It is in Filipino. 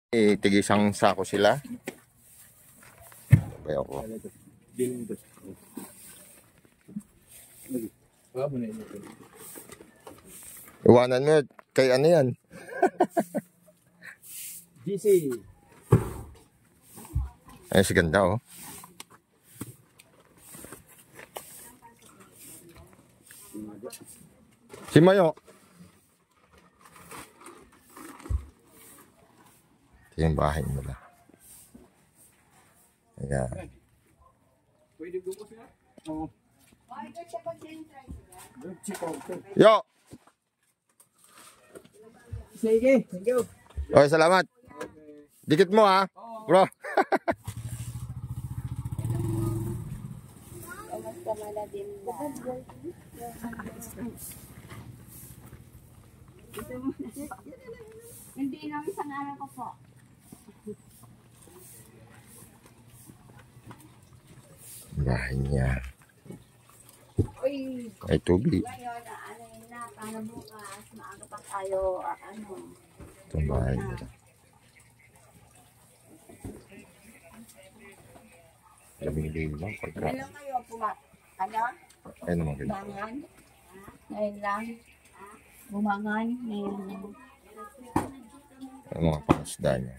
Tigisang sako sila. Kaya ako. Iwanan mo kay ano yan? GC. Ay, si ganda oh. Si Mayo. Ito yung bahay nila. Ayan. Pwede gusto siya? Oo. Yo! Sige, thank you. Okay, salamat. Dikit mo ha, bro. Hindi lang isang araw ko po. Bahay niya. Uy, Ay, tubig. ngayon, ano yun na, para bukas, maaga pa tayo, ano. Itong bahay nila. Lamig-lamig lang pagka. Ilan kayo po ba? Ano? Ay, naman ganyan. Bumangan? Ngayon lang? Bumangan? Ngayon lang. Ang mga pangasda niya.